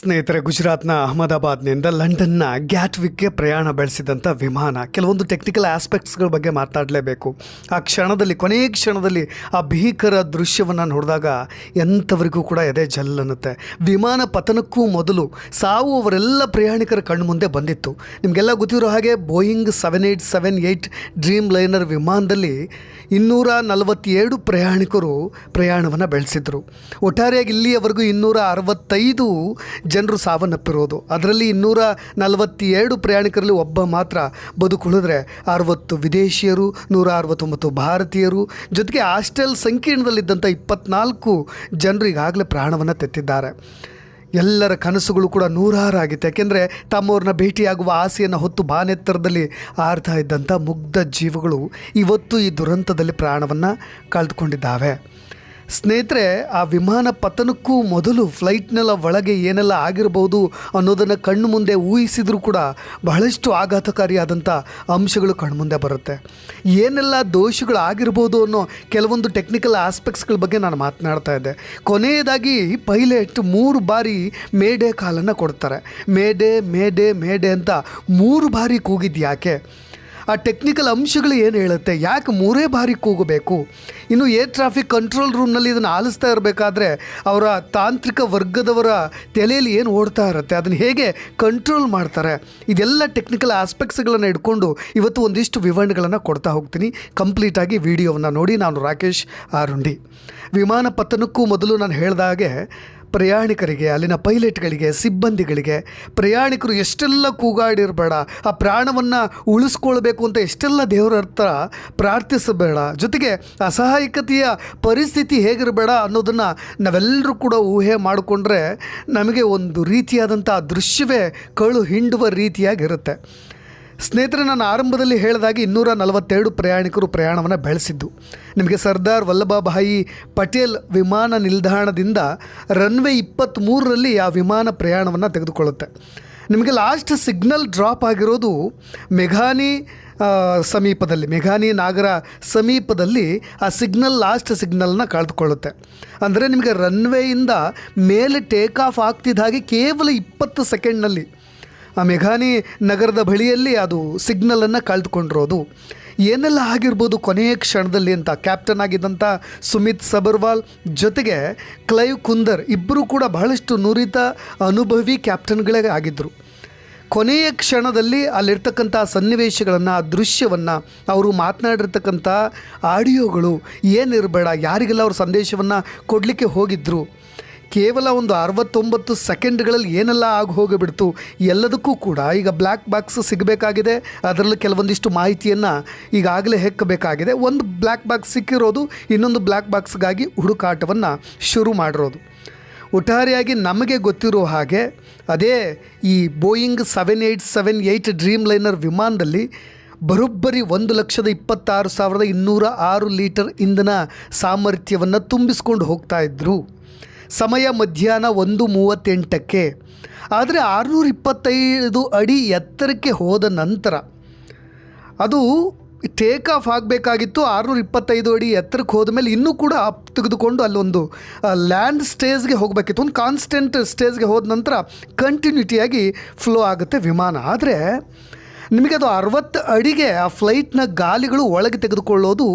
ಸ್ನೇಹಿತರೆ, ಗುಜರಾತ್ನ ಅಹಮದಾಬಾದ್ನಿಂದ ಲಂಡನ್ನ ಗ್ಯಾಟ್ವಿಕ್ಗೆ ಪ್ರಯಾಣ ಬೆಳೆಸಿದಂಥ ವಿಮಾನ, ಕೆಲವೊಂದು ಟೆಕ್ನಿಕಲ್ ಆಸ್ಪೆಕ್ಟ್ಸ್ಗಳ ಬಗ್ಗೆ ಮಾತಾಡಲೇಬೇಕು. ಆ ಕ್ಷಣದಲ್ಲಿ, ಕೊನೆಯ ಕ್ಷಣದಲ್ಲಿ ಆ ಭೀಕರ ದೃಶ್ಯವನ್ನು ನೋಡಿದಾಗ ಎಂಥವರಿಗೂ ಕೂಡ ಎದೆ ಜಲ್ಲನ್ನುತ್ತೆ. ವಿಮಾನ ಪತನಕ್ಕೂ ಮೊದಲು ಸಾವು ಅವರೆಲ್ಲ ಪ್ರಯಾಣಿಕರ ಕಣ್ಣು ಮುಂದೆ ಬಂದಿತ್ತು. ನಿಮಗೆಲ್ಲ ಗೊತ್ತಿರೋ ಹಾಗೆ ಬೋಯಿಂಗ್ 787-8 ಡ್ರೀಮ್ ಲೈನರ್ ವಿಮಾನದಲ್ಲಿ 247 ಪ್ರಯಾಣಿಕರು ಪ್ರಯಾಣವನ್ನು ಬೆಳೆಸಿದರು. ಒಟ್ಟಾರೆಯಾಗಿ ಇಲ್ಲಿಯವರೆಗೂ 265 ಜನರು ಸಾವನ್ನಪ್ಪಿರೋದು. ಅದರಲ್ಲಿ 247 ಪ್ರಯಾಣಿಕರಲ್ಲಿ ಒಬ್ಬ ಮಾತ್ರ ಬದುಕುಳಿದ್ರೆ 60 ವಿದೇಶಿಯರು, 169 ಭಾರತೀಯರು, ಜೊತೆಗೆ ಹಾಸ್ಟೆಲ್ ಸಂಕೀರ್ಣದಲ್ಲಿದ್ದಂಥ 24 ಜನರು ಈಗಾಗಲೇ ಪ್ರಾಣವನ್ನು ತೆತ್ತಿದ್ದಾರೆ. ಎಲ್ಲರ ಕನಸುಗಳು ಕೂಡ ನೂರಾರಾಗಿತ್ತು. ಯಾಕೆಂದರೆ ತಮ್ಮವ್ರನ್ನ ಭೇಟಿಯಾಗುವ ಆಸೆಯನ್ನು ಹೊತ್ತು ಬಾನೆತ್ತರದಲ್ಲಿ ಆರ್ತಾ ಇದ್ದಂಥ ಮುಗ್ಧ ಜೀವಗಳು ಇವತ್ತು ಈ ದುರಂತದಲ್ಲಿ ಪ್ರಾಣವನ್ನು ಕಳೆದುಕೊಂಡಿದ್ದಾವೆ. ಸ್ನೇಹಿತರೆ, ಆ ವಿಮಾನ ಪತನಕ್ಕೂ ಮೊದಲು ಫ್ಲೈಟ್ನೆಲ್ಲ ಒಳಗೆ ಏನೆಲ್ಲ ಆಗಿರ್ಬೋದು ಅನ್ನೋದನ್ನು ಕಣ್ಣು ಮುಂದೆ ಊಹಿಸಿದರೂ ಕೂಡ ಬಹಳಷ್ಟು ಆಘಾತಕಾರಿಯಾದಂಥ ಅಂಶಗಳು ಕಣ್ಮುಂದೆ ಬರುತ್ತೆ. ಏನೆಲ್ಲ ದೋಷಗಳು ಆಗಿರ್ಬೋದು ಅನ್ನೋ ಕೆಲವೊಂದು ಟೆಕ್ನಿಕಲ್ ಆಸ್ಪೆಕ್ಟ್ಸ್ಗಳ ಬಗ್ಗೆ ನಾನು ಮಾತನಾಡ್ತಾ ಇದ್ದೆ. ಕೊನೆಯದಾಗಿ ಪೈಲಟ್ 3 ಬಾರಿ ಮೇಡೇ ಕಾಲನ್ನು ಕೊಡ್ತಾರೆ. ಮೇಡೇ ಮೇಡೇ ಮೇಡೇ ಅಂತ 3 ಬಾರಿ ಕೂಗಿದ್ದು ಯಾಕೆ? ಆ ಟೆಕ್ನಿಕಲ್ ಅಂಶಗಳು ಏನು ಹೇಳುತ್ತೆ? ಯಾಕೆ 3 ಬಾರಿ ಕೂಗಬೇಕು? ಇನ್ನು ಏರ್ ಟ್ರಾಫಿಕ್ ಕಂಟ್ರೋಲ್ ರೂಮ್ನಲ್ಲಿ ಇದನ್ನು ಆಲಿಸ್ತಾ ಇರಬೇಕಾದ್ರೆ ಅವರ ತಾಂತ್ರಿಕ ವರ್ಗದವರ ತಲೆಯಲ್ಲಿ ಏನು ಓಡ್ತಾ ಇರುತ್ತೆ, ಅದನ್ನು ಹೇಗೆ ಕಂಟ್ರೋಲ್ ಮಾಡ್ತಾರೆ? ಇದೆಲ್ಲ ಟೆಕ್ನಿಕಲ್ ಆಸ್ಪೆಕ್ಟ್ಸ್ಗಳನ್ನು ಇಟ್ಕೊಂಡು ಇವತ್ತು ಒಂದಿಷ್ಟು ವಿವರಣೆಗಳನ್ನು ಕೊಡ್ತಾ ಹೋಗ್ತೀನಿ. ಕಂಪ್ಲೀಟಾಗಿ ವಿಡಿಯೋವನ್ನು ನೋಡಿ. ನಾನು ರಾಕೇಶ್ ಆರುಂಡಿ. ವಿಮಾನ ಪತನಕ್ಕೂ ಮೊದಲು ನಾನು ಹೇಳಿದ ಹಾಗೆ ಪ್ರಯಾಣಿಕರಿಗೆ, ಅಲ್ಲಿನ ಪೈಲಟ್ಗಳಿಗೆ, ಸಿಬ್ಬಂದಿಗಳಿಗೆ, ಪ್ರಯಾಣಿಕರು ಎಷ್ಟೆಲ್ಲ ಕೂಗಾಡಿರಬೇಡ, ಆ ಪ್ರಾಣವನ್ನು ಉಳಿಸ್ಕೊಳ್ಬೇಕು ಅಂತ ಎಷ್ಟೆಲ್ಲ ದೇವರ ಹತ್ರ ಪ್ರಾರ್ಥಿಸಬೇಡ, ಜೊತೆಗೆ ಅಸಹಾಯಕತೆಯ ಪರಿಸ್ಥಿತಿ ಹೇಗಿರಬೇಡ ಅನ್ನೋದನ್ನು ನಾವೆಲ್ಲರೂ ಕೂಡ ಊಹೆ ಮಾಡಿಕೊಂಡ್ರೆ ನಮಗೆ ಒಂದು ರೀತಿಯಾದಂಥ ದೃಶ್ಯವೇ ಕಳು ಹಿಂಡುವ ರೀತಿಯಾಗಿರುತ್ತೆ. ಸ್ನೇಹಿತರೆ, ನಾನು ಆರಂಭದಲ್ಲಿ ಹೇಳಿದಾಗೆ 242 ಪ್ರಯಾಣಿಕರು ಪ್ರಯಾಣವನ್ನು ಬೆಳೆಸಿದ್ದು. ನಿಮಗೆ ಸರ್ದಾರ್ ವಲ್ಲಭಭಾಯಿ ಪಟೇಲ್ ವಿಮಾನ ನಿಲ್ದಾಣದಿಂದ ರನ್ವೇ 23ರಲ್ಲಿ ಆ ವಿಮಾನ ಪ್ರಯಾಣವನ್ನು ತೆಗೆದುಕೊಳ್ಳುತ್ತೆ. ನಿಮಗೆ ಲಾಸ್ಟ್ ಸಿಗ್ನಲ್ ಡ್ರಾಪ್ ಆಗಿರೋದು ಮೆಘಾನಿ ಸಮೀಪದಲ್ಲಿ, ಮೆಘಾನಿ ನಾಗರ ಸಮೀಪದಲ್ಲಿ ಆ ಸಿಗ್ನಲ್, ಲಾಸ್ಟ್ ಸಿಗ್ನಲ್ನ ಕಳೆದುಕೊಳ್ಳುತ್ತೆ. ಅಂದರೆ ನಿಮಗೆ ರನ್ವೇಯಿಂದ ಮೇಲೆ ಟೇಕ್ ಆಫ್ ಆಗ್ತಿದ್ದ ಹಾಗೆ ಕೇವಲ 20 ಸೆಕೆಂಡ್ನಲ್ಲಿ ಆ ಮೆಘಾನಿ ನಗರದ ಬಳಿಯಲ್ಲಿ ಅದು ಸಿಗ್ನಲನ್ನು ಕಳೆದುಕೊಂಡಿರೋದು. ಏನೆಲ್ಲ ಆಗಿರ್ಬೋದು ಕೊನೆಯ ಕ್ಷಣದಲ್ಲಿ ಅಂತ ಕ್ಯಾಪ್ಟನ್ ಆಗಿದ್ದಂಥ ಸುಮಿತ್ ಸಬರ್ವಾಲ್ ಜೊತೆಗೆ ಕ್ಲೈವ್ ಕುಂದರ್ ಇಬ್ಬರೂ ಕೂಡ ಬಹಳಷ್ಟು ನುರಿತ ಅನುಭವಿ ಕ್ಯಾಪ್ಟನ್ಗಳೇ ಆಗಿದ್ದರು. ಕೊನೆಯ ಕ್ಷಣದಲ್ಲಿ ಅಲ್ಲಿರ್ತಕ್ಕಂಥ ಸನ್ನಿವೇಶಗಳನ್ನು, ಆ ದೃಶ್ಯವನ್ನು, ಅವರು ಮಾತನಾಡಿರ್ತಕ್ಕಂಥ ಆಡಿಯೋಗಳು ಏನಿರಬೇಡ, ಯಾರಿಗೆಲ್ಲ ಅವರು ಸಂದೇಶವನ್ನು ಕೊಡಲಿಕ್ಕೆ ಹೋಗಿದ್ದರು, ಕೇವಲ ಒಂದು 69 ಸೆಕೆಂಡ್ಗಳಲ್ಲಿ ಏನೆಲ್ಲ ಆಗಿ ಹೋಗಿಬಿಡ್ತು ಎಲ್ಲದಕ್ಕೂ ಕೂಡ ಈಗ ಬ್ಲ್ಯಾಕ್ ಬಾಕ್ಸ್ ಸಿಗಬೇಕಾಗಿದೆ. ಅದರಲ್ಲಿ ಕೆಲವೊಂದಿಷ್ಟು ಮಾಹಿತಿಯನ್ನು ಈಗಾಗಲೇ ಹೆಕ್ಕಬೇಕಾಗಿದೆ. ಒಂದು ಬ್ಲ್ಯಾಕ್ ಬಾಕ್ಸ್ ಸಿಕ್ಕಿರೋದು ಇನ್ನೊಂದು ಬ್ಲ್ಯಾಕ್ ಬಾಕ್ಸ್ಗಾಗಿ ಹುಡುಕಾಟವನ್ನು ಶುರು ಮಾಡಿರೋದು. ಒಟ್ಟಾರೆಯಾಗಿ ನಮಗೆ ಗೊತ್ತಿರೋ ಹಾಗೆ ಅದೇ ಈ ಬೋಯಿಂಗ್ 787-8 ಡ್ರೀಮ್ ಲೈನರ್ ವಿಮಾನದಲ್ಲಿ ಬರೋಬ್ಬರಿ 1,26,206 ಲೀಟರ್ ಇಂಧನ ಸಾಮರ್ಥ್ಯವನ್ನು ತುಂಬಿಸ್ಕೊಂಡು ಹೋಗ್ತಾ ಇದ್ದರು. ಸಮಯ ಮಧ್ಯಾಹ್ನ 1:38ಕ್ಕೆ. ಆದರೆ 625 ಅಡಿ ಎತ್ತರಕ್ಕೆ ಹೋದ ನಂತರ ಅದು ಟೇಕ್ ಆಫ್ ಆಗಬೇಕಾಗಿತ್ತು. 625 ಅಡಿ ಎತ್ತರಕ್ಕೆ ಹೋದ ಮೇಲೆ ಇನ್ನೂ ಕೂಡ ಅಪ್ ತೆಗೆದುಕೊಂಡು ಅಲ್ಲೊಂದು ಲ್ಯಾಂಡ್ ಸ್ಟೇಜ್ಗೆ ಹೋಗಬೇಕಿತ್ತು. ಒಂದು ಕಾನ್ಸ್ಟೆಂಟ್ ಸ್ಟೇಜ್ಗೆ ಹೋದ ನಂತರ ಕಂಟಿನ್ಯೂಟಿಯಾಗಿ ಫ್ಲೋ ಆಗುತ್ತೆ ವಿಮಾನ. ಆದರೆ ನಿಮಗೆ ಅದು 60 ಅಡಿಗೆ ಆ ಫ್ಲೈಟ್ನ ಗಾಲಿಗಳು ಒಳಗೆ ತೆಗೆದುಕೊಳ್ಳೋದು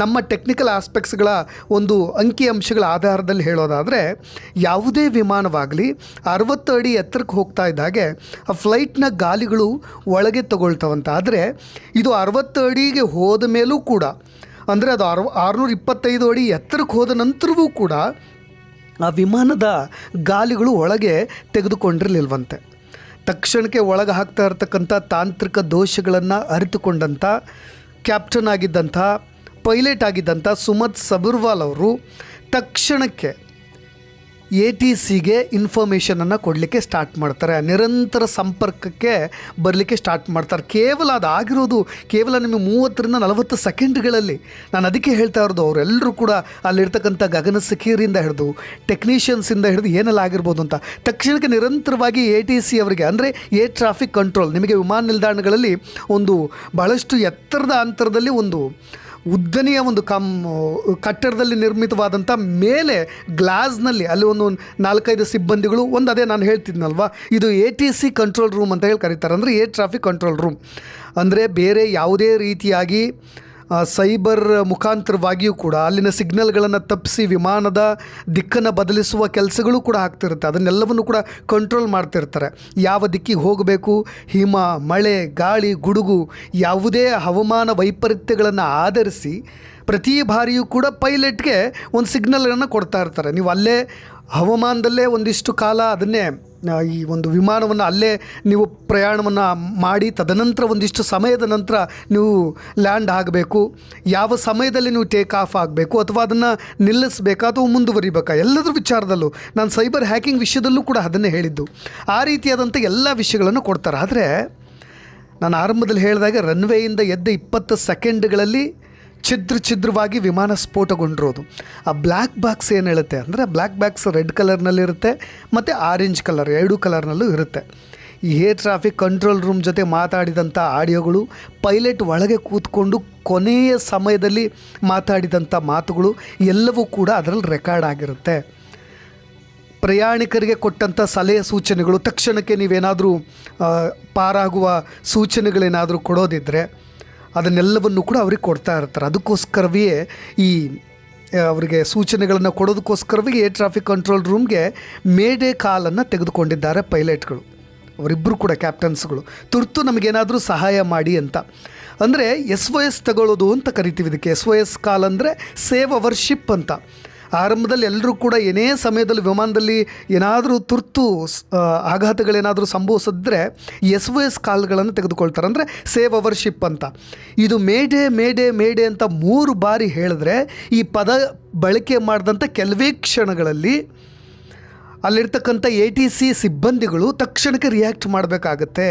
ನಮ್ಮ ಟೆಕ್ನಿಕಲ್ ಆಸ್ಪೆಕ್ಟ್ಸ್ಗಳ ಒಂದು ಅಂಕಿಅಂಶಗಳ ಆಧಾರದಲ್ಲಿ ಹೇಳೋದಾದರೆ, ಯಾವುದೇ ವಿಮಾನವಾಗಲಿ 60 ಅಡಿ ಎತ್ತರಕ್ಕೆ ಹೋಗ್ತಾ ಇದ್ದಾಗೆ ಆ ಫ್ಲೈಟ್ನ ಗಾಲಿಗಳು ಒಳಗೆ ತಗೊಳ್ತವಂತ. ಆದರೆ ಇದು 60 ಅಡಿಗೆ ಹೋದ ಮೇಲೂ ಕೂಡ, ಅಂದರೆ ಅದು 625 ಅಡಿ ಎತ್ತರಕ್ಕೆ ಹೋದ ನಂತರವೂ ಕೂಡ ಆ ವಿಮಾನದ ಗಾಲಿಗಳು ಒಳಗೆ ತೆಗೆದುಕೊಂಡಿರಲಿಲ್ವಂತೆ. ತಕ್ಷಣಕ್ಕೆ ಒಳಗೆ ಹಾಕ್ತಾ ಇರತಕ್ಕಂಥ ತಾಂತ್ರಿಕ ದೋಷಗಳನ್ನು ಅರಿತುಕೊಂಡಂಥ ಕ್ಯಾಪ್ಟನ್ ಆಗಿದ್ದಂಥ, ಪೈಲಟ್ ಆಗಿದ್ದಂಥ ಸುಮತ್ ಸಬರ್ವಾಲ್ ಅವರು ತಕ್ಷಣಕ್ಕೆ ATCಗೆ ಇನ್ಫಾರ್ಮೇಷನನ್ನು ಕೊಡಲಿಕ್ಕೆ ಸ್ಟಾರ್ಟ್ ಮಾಡ್ತಾರೆ. ನಿರಂತರ ಸಂಪರ್ಕಕ್ಕೆ ಬರಲಿಕ್ಕೆ ಸ್ಟಾರ್ಟ್ ಮಾಡ್ತಾರೆ. ಕೇವಲ ಅದಾಗಿರೋದು ಕೇವಲ ನಿಮಗೆ 30ರಿಂದ 40 ಸೆಕೆಂಡ್ಗಳಲ್ಲಿ. ನಾನು ಅದಕ್ಕೆ ಹೇಳ್ತಾ ಇರೋದು, ಅವರೆಲ್ಲರೂ ಕೂಡ ಅಲ್ಲಿರ್ತಕ್ಕಂಥ ಗಗನ ಸಖಿಯರಿಂದ ಹಿಡಿದು ಟೆಕ್ನಿಷಿಯನ್ಸಿಂದ ಹಿಡಿದು ಏನೆಲ್ಲ ಆಗಿರ್ಬೋದು ಅಂತ ತಕ್ಷಣಕ್ಕೆ ನಿರಂತರವಾಗಿ ATC ಅವರಿಗೆ, ಅಂದರೆ ಏರ್ ಟ್ರಾಫಿಕ್ ಕಂಟ್ರೋಲ್, ನಿಮಗೆ ವಿಮಾನ ನಿಲ್ದಾಣಗಳಲ್ಲಿ ಒಂದು ಬಹಳಷ್ಟು ಎತ್ತರದ ಅಂತರದಲ್ಲಿ ಒಂದು ಉದ್ದನೆಯ ಒಂದು ಕಟ್ಟಡದಲ್ಲಿ ನಿರ್ಮಿತವಾದಂಥ ಮೇಲೆ ಗ್ಲಾಸ್ನಲ್ಲಿ ಅಲ್ಲಿ ಒಂದು 4-5 ಸಿಬ್ಬಂದಿಗಳು ಒಂದು ಅದೇ ನಾನು ಹೇಳ್ತಿದ್ನಲ್ವ, ಇದು ATC ಕಂಟ್ರೋಲ್ ರೂಮ್ ಅಂತ ಹೇಳಿ ಕರೀತಾರೆ. ಅಂದರೆ ಏರ್ ಟ್ರಾಫಿಕ್ ಕಂಟ್ರೋಲ್ ರೂಮ್ ಅಂದರೆ ಬೇರೆ ಯಾವುದೇ ರೀತಿಯಾಗಿ ಸೈಬರ್ ಮುಖಾಂತರವಾಗಿಯೂ ಕೂಡ ಅಲ್ಲಿನ ಸಿಗ್ನಲ್ಗಳನ್ನು ತಪ್ಪಿಸಿ ವಿಮಾನದ ದಿಕ್ಕನ್ನು ಬದಲಿಸುವ ಕೆಲಸಗಳು ಕೂಡ ಆಗ್ತಿರುತ್ತೆ. ಅದನ್ನೆಲ್ಲವನ್ನು ಕೂಡ ಕಂಟ್ರೋಲ್ ಮಾಡ್ತಿರ್ತಾರೆ. ಯಾವ ದಿಕ್ಕಿಗೆ ಹೋಗಬೇಕು, ಹಿಮ, ಮಳೆ, ಗಾಳಿ, ಗುಡುಗು, ಯಾವುದೇ ಹವಾಮಾನ ವೈಪರೀತ್ಯಗಳನ್ನು ಆಧರಿಸಿ ಪ್ರತಿ ಬಾರಿಯೂ ಕೂಡ ಪೈಲಟ್ಗೆ ಒಂದು ಸಿಗ್ನಲ್ಗಳನ್ನು ಕೊಡ್ತಾ ಇರ್ತಾರೆ. ನೀವು ಅಲ್ಲೇ ಹವಾಮಾನದಲ್ಲೇ ಒಂದಿಷ್ಟು ಕಾಲ ಅದನ್ನೇ ಈ ಒಂದು ವಿಮಾನವನ್ನು ಅಲ್ಲೇ ನೀವು ಪ್ರಯಾಣವನ್ನು ಮಾಡಿ ತದನಂತರ ಒಂದಿಷ್ಟು ಸಮಯದ ನಂತರ ನೀವು ಲ್ಯಾಂಡ್ ಆಗಬೇಕು, ಯಾವ ಸಮಯದಲ್ಲಿ ನೀವು ಟೇಕ್ ಆಫ್ ಆಗಬೇಕು ಅಥವಾ ಅದನ್ನು ನಿಲ್ಲಿಸಬೇಕಾ ಅಥವಾ ಮುಂದುವರಿಬೇಕಾ, ಎಲ್ಲದರ ವಿಚಾರದಲ್ಲೂ ನಾನು ಸೈಬರ್ ಹ್ಯಾಕಿಂಗ್ ವಿಷಯದಲ್ಲೂ ಕೂಡ ಅದನ್ನೇ ಹೇಳಿದ್ದು. ಆ ರೀತಿಯಾದಂಥ ಎಲ್ಲ ವಿಷಯಗಳನ್ನು ಕೊಡ್ತಾರೆ. ಆದರೆ ನಾನು ಆರಂಭದಲ್ಲಿ ಹೇಳಿದಾಗ ರನ್ವೇಯಿಂದ ಎದ್ದ 20 ಸೆಕೆಂಡ್ಗಳಲ್ಲಿ ಛಿದ್ರವಾಗಿ ವಿಮಾನ ಸ್ಫೋಟಗೊಂಡಿರೋದು. ಆ ಬ್ಲ್ಯಾಕ್ ಬಾಕ್ಸ್ ಏನು ಹೇಳುತ್ತೆ ಅಂದರೆ, ಬ್ಲ್ಯಾಕ್ ಬಾಕ್ಸ್ ರೆಡ್ ಕಲರ್ನಲ್ಲಿರುತ್ತೆ ಮತ್ತು ಆರೆಂಜ್ ಕಲರ್ 2 ಕಲರ್ನಲ್ಲೂ ಇರುತ್ತೆ. ಈ ಏರ್ ಟ್ರಾಫಿಕ್ ಕಂಟ್ರೋಲ್ ರೂಮ್ ಜೊತೆ ಮಾತಾಡಿದಂಥ ಆಡಿಯೋಗಳು, ಪೈಲಟ್ ಒಳಗೆ ಕೂತ್ಕೊಂಡು ಕೊನೆಯ ಸಮಯದಲ್ಲಿ ಮಾತಾಡಿದಂಥ ಮಾತುಗಳು ಎಲ್ಲವೂ ಕೂಡ ಅದರಲ್ಲಿ ರೆಕಾರ್ಡ್ ಆಗಿರುತ್ತೆ. ಪ್ರಯಾಣಿಕರಿಗೆ ಕೊಟ್ಟಂಥ ಸಲಹೆ ಸೂಚನೆಗಳು, ತಕ್ಷಣಕ್ಕೆ ನೀವೇನಾದರೂ ಪಾರಾಗುವ ಸೂಚನೆಗಳೇನಾದರೂ ಕೊಡೋದಿದ್ದರೆ ಅದನ್ನೆಲ್ಲವನ್ನು ಕೂಡ ಅವ್ರಿಗೆ ಕೊಡ್ತಾ ಇರ್ತಾರೆ. ಅದಕ್ಕೋಸ್ಕರವೇ ಈ ಅವರಿಗೆ ಸೂಚನೆಗಳನ್ನು ಕೊಡೋದಕ್ಕೋಸ್ಕರವೇ ಏರ್ ಟ್ರಾಫಿಕ್ ಕಂಟ್ರೋಲ್ ರೂಮ್ಗೆ ಮೇಡೇ ಕಾಲನ್ನು ತೆಗೆದುಕೊಂಡಿದ್ದಾರೆ ಪೈಲಟ್ಗಳು. ಅವರಿಬ್ಬರು ಕೂಡ ಕ್ಯಾಪ್ಟನ್ಸ್ಗಳು. ತುರ್ತು ನಮಗೇನಾದರೂ ಸಹಾಯ ಮಾಡಿ ಅಂತ. ಅಂದರೆ SOS ತಗೊಳ್ಳೋದು ಅಂತ ಕರಿತೀವಿ ಇದಕ್ಕೆ. SOS ಕಾಲ್ ಅಂದರೆ ಸೇವ್ ಅವರ್ ಶಿಪ್ ಅಂತ. ಆರಂಭದಲ್ಲಿ ಎಲ್ಲರೂ ಕೂಡ ಏನೇ ಸಮಯದಲ್ಲಿ ವಿಮಾನದಲ್ಲಿ ಏನಾದರೂ ತುರ್ತು ಆಘಾತಗಳೇನಾದರೂ ಸಂಭವಿಸಿದ್ರೆ SOS ಕಾಲ್ಗಳನ್ನು ತೆಗೆದುಕೊಳ್ತಾರೆ. ಅಂದರೆ ಸೇವ್ ಅವರ್ ಶಿಪ್ ಅಂತ. ಇದು ಮೇಡೇ ಮೇಡೇ ಮೇಡೇ ಅಂತ 3 ಬಾರಿ ಹೇಳಿದ್ರೆ ಈ ಪದ ಬಳಕೆ ಮಾಡಿದಂಥ ಕೆಲವೇ ಕ್ಷಣಗಳಲ್ಲಿ ಅಲ್ಲಿರ್ತಕ್ಕಂಥ ATC ಸಿಬ್ಬಂದಿಗಳು ತಕ್ಷಣಕ್ಕೆ ರಿಯಾಕ್ಟ್ ಮಾಡಬೇಕಾಗತ್ತೆ.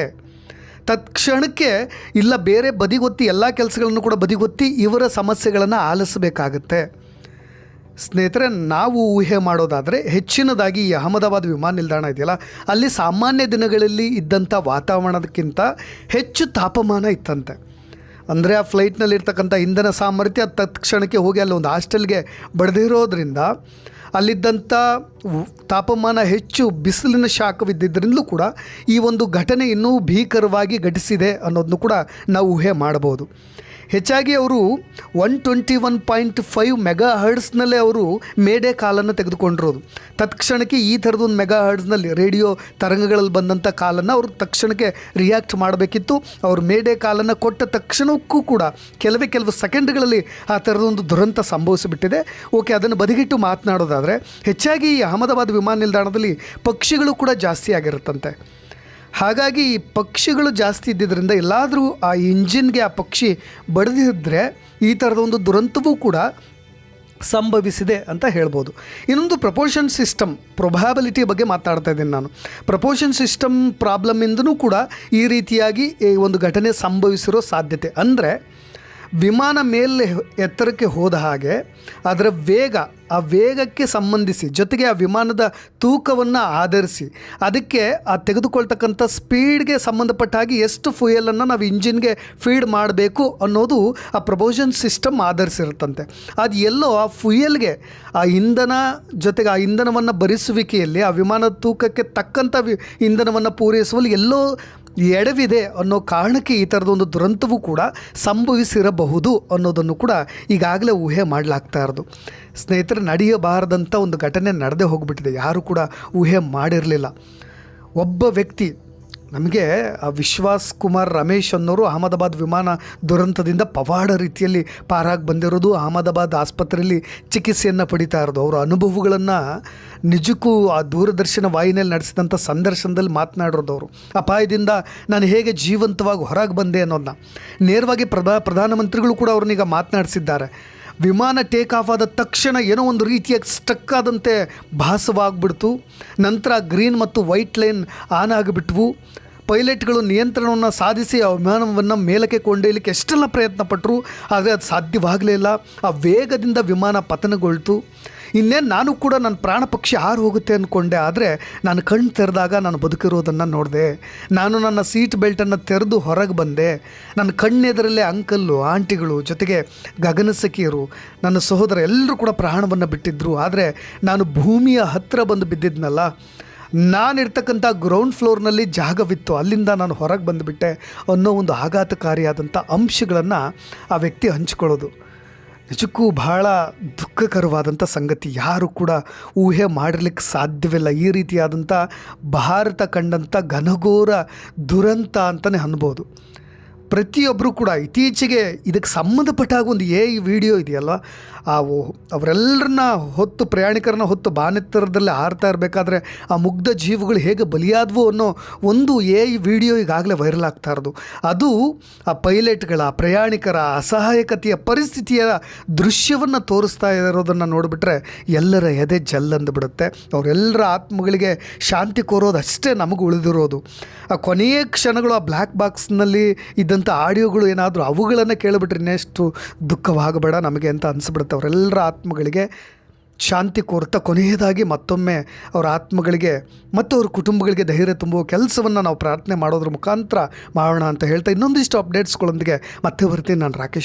ತಕ್ಷಣಕ್ಕೆ ಇಲ್ಲ ಬೇರೆ ಬದಿಗೊತ್ತಿ ಎಲ್ಲ ಕೆಲಸಗಳನ್ನು ಕೂಡ ಬದಿಗೊತ್ತಿ ಇವರ ಸಮಸ್ಯೆಗಳನ್ನು ಆಲಿಸಬೇಕಾಗತ್ತೆ. ಸ್ನೇಹಿತರೆ, ನಾವು ಊಹೆ ಮಾಡೋದಾದರೆ ಹೆಚ್ಚಿನದಾಗಿ ಈ ಅಹಮದಾಬಾದ್ ವಿಮಾನ ನಿಲ್ದಾಣ ಇದೆಯಲ್ಲ, ಅಲ್ಲಿ ಸಾಮಾನ್ಯ ದಿನಗಳಲ್ಲಿ ಇದ್ದಂಥ ವಾತಾವರಣದಕ್ಕಿಂತ ಹೆಚ್ಚು ತಾಪಮಾನ ಇತ್ತಂತೆ. ಅಂದರೆ ಆ ಫ್ಲೈಟ್ನಲ್ಲಿರ್ತಕ್ಕಂಥ ಇಂಧನ ಸಾಮರ್ಥ್ಯ ತಕ್ಷಣಕ್ಕೆ ಹೋಗಿ ಅಲ್ಲಿ ಒಂದು ಹಾಸ್ಟೆಲ್ಗೆ ಬಡ್ದಿರೋದ್ರಿಂದ ಅಲ್ಲಿದ್ದಂಥ ತಾಪಮಾನ ಹೆಚ್ಚು ಬಿಸಿಲಿನ ಶಾಖವಿದ್ದಿದ್ದರಿಂದಲೂ ಕೂಡ ಈ ಒಂದು ಘಟನೆ ಇನ್ನೂ ಭೀಕರವಾಗಿ ಘಟಿಸಿದೆ ಅನ್ನೋದನ್ನು ಕೂಡ ನಾವು ಊಹೆ ಮಾಡಬಹುದು. ಹೆಚ್ಚಾಗಿ ಅವರು 121.5 ಮೆಗಾ ಹರ್ಡ್ಸ್ನಲ್ಲೇ ಅವರು ಮೇಡೇ ಕಾಲನ್ನು ತೆಗೆದುಕೊಂಡಿರೋದು. ತತ್ಕ್ಷಣಕ್ಕೆ ಈ ಥರದೊಂದು ಮೆಗಾ ಹರ್ಡ್ಸ್ನಲ್ಲಿ ರೇಡಿಯೋ ತರಂಗಗಳಲ್ಲಿ ಬಂದಂಥ ಕಾಲನ್ನು ಅವರು ತಕ್ಷಣಕ್ಕೆ ರಿಯಾಕ್ಟ್ ಮಾಡಬೇಕಿತ್ತು. ಅವರು ಮೇಡೇ ಕಾಲನ್ನು ಕೊಟ್ಟ ತಕ್ಷಣಕ್ಕೂ ಕೂಡ ಕೆಲವು ಸೆಕೆಂಡ್ಗಳಲ್ಲಿ ಆ ಥರದೊಂದು ದುರಂತ ಸಂಭವಿಸಿಬಿಟ್ಟಿದೆ. ಓಕೆ, ಅದನ್ನು ಬದಿಗಿಟ್ಟು ಮಾತನಾಡೋದಾದರೆ ಹೆಚ್ಚಾಗಿ ಈ ಅಹಮದಾಬಾದ್ ವಿಮಾನ ನಿಲ್ದಾಣದಲ್ಲಿ ಪಕ್ಷಿಗಳು ಕೂಡ ಜಾಸ್ತಿ ಆಗಿರುತ್ತಂತೆ. ಹಾಗಾಗಿ ಈ ಪಕ್ಷಿಗಳು ಜಾಸ್ತಿ ಇದ್ದಿದ್ದರಿಂದ ಎಲ್ಲಾದರೂ ಆ ಇಂಜಿನ್ಗೆ ಆ ಪಕ್ಷಿ ಬಡಿದಿದ್ದರೆ ಈ ಥರದ ಒಂದು ದುರಂತವೂ ಕೂಡ ಸಂಭವಿಸಿದೆ ಅಂತ ಹೇಳ್ಬೋದು. ಇನ್ನೊಂದು ಪ್ರಪೋರ್ಷನ್ ಸಿಸ್ಟಮ್ ಪ್ರೊಬಾಬಿಲಿಟಿ ಬಗ್ಗೆ ಮಾತಾಡ್ತಾ ಇದ್ದೀನಿ ನಾನು. ಪ್ರಪೋರ್ಷನ್ ಸಿಸ್ಟಮ್ ಪ್ರಾಬ್ಲಮಿಂದನೂ ಕೂಡ ಈ ರೀತಿಯಾಗಿ ಒಂದು ಘಟನೆ ಸಂಭವಿಸಿರೋ ಸಾಧ್ಯತೆ. ಅಂದರೆ ವಿಮಾನ ಮೇಲೆ ಎತ್ತರಕ್ಕೆ ಹೋದ ಹಾಗೆ ಅದರ ವೇಗ, ಆ ವೇಗಕ್ಕೆ ಸಂಬಂಧಿಸಿ ಜೊತೆಗೆ ಆ ವಿಮಾನದ ತೂಕವನ್ನು ಆಧರಿಸಿ ಅದಕ್ಕೆ ಆ ತೆಗೆದುಕೊಳ್ತಕ್ಕಂಥ ಸ್ಪೀಡ್ಗೆ ಸಂಬಂಧಪಟ್ಟ ಹಾಗೆ ಎಷ್ಟು ಫ್ಯೂಯಲನ್ನು ನಾವು ಇಂಜಿನ್ಗೆ ಫೀಡ್ ಮಾಡಬೇಕು ಅನ್ನೋದು ಆ ಪ್ರಪೋರ್ಷನ್ ಸಿಸ್ಟಮ್ ಆಧರಿಸಿರುತ್ತಂತೆ. ಅದು ಎಲ್ಲೋ ಆ ಫ್ಯೂಯಲ್ಗೆ, ಆ ಇಂಧನ ಜೊತೆಗೆ ಆ ಇಂಧನವನ್ನು ಭರಿಸುವಿಕೆಯಲ್ಲಿ ಆ ವಿಮಾನದ ತೂಕಕ್ಕೆ ತಕ್ಕಂಥ ಇಂಧನವನ್ನು ಪೂರೈಸುವಲ್ಲಿ ಎಲ್ಲೋ ಎಡವಿದೆ ಅನ್ನೋ ಕಾರಣಕ್ಕೆ ಈ ಥರದೊಂದು ದುರಂತವೂ ಕೂಡ ಸಂಭವಿಸಿರಬಹುದು ಅನ್ನೋದನ್ನು ಕೂಡ ಈಗಾಗಲೇ ಊಹೆ ಮಾಡಲಾಗ್ತಾ ಇರೋದು. ಸ್ನೇಹಿತರೆ, ನಡೆಯಬಾರದಂಥ ಒಂದು ಘಟನೆ ನಡೆದೇ ಹೋಗಿಬಿಟ್ಟಿದೆ. ಯಾರೂ ಕೂಡ ಊಹೆ ಮಾಡಿರಲಿಲ್ಲ. ಒಬ್ಬ ವ್ಯಕ್ತಿ, ನಮಗೆ ವಿಶ್ವಾಸ್ ಕುಮಾರ್ ರಮೇಶ್ ಅನ್ನೋರು ಅಹಮದಾಬಾದ್ ವಿಮಾನ ದುರಂತದಿಂದ ಪವಾಡ ರೀತಿಯಲ್ಲಿ ಪಾರಾಗಿ ಬಂದಿರೋದು, ಅಹಮದಾಬಾದ್ ಆಸ್ಪತ್ರೆಯಲ್ಲಿ ಚಿಕಿತ್ಸೆಯನ್ನು ಪಡಿತಾ ಇರೋದು. ಅವರ ಅನುಭವಗಳನ್ನು ನಿಜಕ್ಕೂ ಆ ದೂರದರ್ಶನ ವಾಹಿನಿಯಲ್ಲಿ ನಡೆಸಿದಂಥ ಸಂದರ್ಶನದಲ್ಲಿ ಮಾತನಾಡಿರೋದವರು. ಅಪಾಯದಿಂದ ನಾನು ಹೇಗೆ ಜೀವಂತವಾಗಿ ಹೊರಗೆ ಬಂದೆ ಅನ್ನೋದನ್ನ ನೇರವಾಗಿ ಪ್ರಧಾನಮಂತ್ರಿಗಳು ಕೂಡ ಅವ್ರನ್ನೀಗ ಮಾತನಾಡಿಸಿದ್ದಾರೆ. ವಿಮಾನ ಟೇಕ್ ಆಫ್ ಆದ ತಕ್ಷಣ ಏನೋ ಒಂದು ರೀತಿಯಾಗಿ ಸ್ಟಕ್ ಆದಂತೆ ಭಾಸವಾಗ್ಬಿಡ್ತು. ನಂತರ ಗ್ರೀನ್ ಮತ್ತು ವೈಟ್ ಲೈನ್ ಆನ್ ಆಗಿಬಿಟ್ವು. ಪೈಲಟ್ಗಳು ನಿಯಂತ್ರಣವನ್ನು ಸಾಧಿಸಿ ಆ ವಿಮಾನವನ್ನು ಮೇಲಕ್ಕೆ ಕೊಂಡೊಯ್ಯಲಿಕ್ಕೆ ಎಷ್ಟೆಲ್ಲ ಪ್ರಯತ್ನ ಪಟ್ಟರು, ಆದರೆ ಅದು ಸಾಧ್ಯವಾಗಲೇ ಇಲ್ಲ. ಆ ವೇಗದಿಂದ ವಿಮಾನ ಪತನಗೊಳ್ತು. ಇನ್ನೇನು ನಾನು ಕೂಡ ನನ್ನ ಪ್ರಾಣ ಪಕ್ಷಿ ಹಾರು ಹೋಗುತ್ತೆ ಅಂದ್ಕೊಂಡೆ. ಆದರೆ ನಾನು ಕಣ್ಣು ತೆರೆದಾಗ ನಾನು ಬದುಕಿರೋದನ್ನು ನೋಡಿದೆ. ನಾನು ನನ್ನ ಸೀಟ್ ಬೆಲ್ಟನ್ನು ತೆರೆದು ಹೊರಗೆ ಬಂದೆ. ನನ್ನ ಕಣ್ಣೆದರಲ್ಲೇ ಅಂಕಲ್ಲು, ಆಂಟಿಗಳು, ಜೊತೆಗೆ ಗಗನಸಖಿಯರು, ನನ್ನ ಸಹೋದರ ಎಲ್ಲರೂ ಕೂಡ ಪ್ರಾಣವನ್ನು ಬಿಟ್ಟಿದ್ದರು. ಆದರೆ ನಾನು ಭೂಮಿಯ ಹತ್ತಿರ ಬಂದು ಬಿದ್ದಿದ್ನಲ್ಲ, ನಾನಿರ್ತಕ್ಕಂಥ ಗ್ರೌಂಡ್ ಫ್ಲೋರ್ನಲ್ಲಿ ಜಾಗವಿತ್ತು, ಅಲ್ಲಿಂದ ನಾನು ಹೊರಗೆ ಬಂದುಬಿಟ್ಟೆ ಅನ್ನೋ ಒಂದು ಆಘಾತಕಾರಿಯಾದಂಥ ಅಂಶಗಳನ್ನು ಆ ವ್ಯಕ್ತಿ ಹಂಚ್ಕೊಳ್ಳೋದು ನಿಜಕ್ಕೂ ಬಹಳ ದುಃಖಕರವಾದಂಥ ಸಂಗತಿ. ಯಾರು ಕೂಡ ಊಹೆ ಮಾಡಿರ್ಲಿಕ್ಕೆ ಸಾಧ್ಯವಿಲ್ಲ. ಈ ರೀತಿಯಾದಂಥ ಭಾರತ ಕಂಡಂಥ ಘನಘೋರ ದುರಂತ ಅಂತಲೇ ಅನ್ಬೋದು. ಪ್ರತಿಯೊಬ್ಬರು ಕೂಡ ಇತ್ತೀಚೆಗೆ ಇದಕ್ಕೆ ಸಂಬಂಧಪಟ್ಟಾಗ ಒಂದು ವಿಡಿಯೋ ಇದೆಯಲ್ಲ, ಅವರೆಲ್ಲರನ್ನ ಹೊತ್ತು, ಪ್ರಯಾಣಿಕರನ್ನ ಹೊತ್ತು ಬಾನೆತ್ತರದಲ್ಲಿ ಹಾರ್ತಾ ಇರಬೇಕಾದ್ರೆ ಆ ಮುಗ್ಧ ಜೀವಗಳು ಹೇಗೆ ಬಲಿಯಾದವು ಅನ್ನೋ ಒಂದು ವಿಡಿಯೋ ಈಗಾಗಲೇ ವೈರಲ್ ಆಗ್ತಾ ಇರೋದು. ಅದು ಆ ಪೈಲಟ್ಗಳ, ಪ್ರಯಾಣಿಕರ ಅಸಹಾಯಕತೆಯ ಪರಿಸ್ಥಿತಿಯ ದೃಶ್ಯವನ್ನು ತೋರಿಸ್ತಾ ಇರೋದನ್ನು ನೋಡಿಬಿಟ್ರೆ ಎಲ್ಲರ ಎದೆ ಜಲ್ಲಂದುಬಿಡುತ್ತೆ. ಅವರೆಲ್ಲರ ಆತ್ಮಗಳಿಗೆ ಶಾಂತಿ ಕೋರೋದು ಅಷ್ಟೇ ನಮಗೆ ಉಳಿದಿರೋದು. ಆ ಕೊನೆಯ ಕ್ಷಣಗಳು ಆ ಬ್ಲ್ಯಾಕ್ ಬಾಕ್ಸ್ನಲ್ಲಿ ಇದ್ದಂಥ ಆಡಿಯೋಗಳು ಏನಾದರೂ ಅವುಗಳನ್ನು ಕೇಳಿಬಿಟ್ರೆ ಇನ್ನೆಷ್ಟು ದುಃಖವಾಗಬೇಡ ನಮಗೆ ಅಂತ ಅನಿಸ್ಬಿಡುತ್ತೆ. ಅವರೆಲ್ಲರ ಆತ್ಮಗಳಿಗೆ ಶಾಂತಿ ಕೋರ್ತಾ ಕೊನೆಯದಾಗಿ ಮತ್ತೊಮ್ಮೆ ಅವರ ಆತ್ಮಗಳಿಗೆ ಮತ್ತು ಅವ್ರ ಕುಟುಂಬಗಳಿಗೆ ಧೈರ್ಯ ತುಂಬುವ ಕೆಲಸವನ್ನು ನಾವು ಪ್ರಾರ್ಥನೆ ಮಾಡೋದ್ರ ಮುಖಾಂತರ ಮಾಡೋಣ ಅಂತ ಹೇಳ್ತಾ ಇನ್ನೊಂದಿಷ್ಟು ಅಪ್ಡೇಟ್ಸ್ಗಳೊಂದಿಗೆ ಮತ್ತೆ ಬರ್ತೀನಿ. ನಾನು ರಾಕೇಶ್.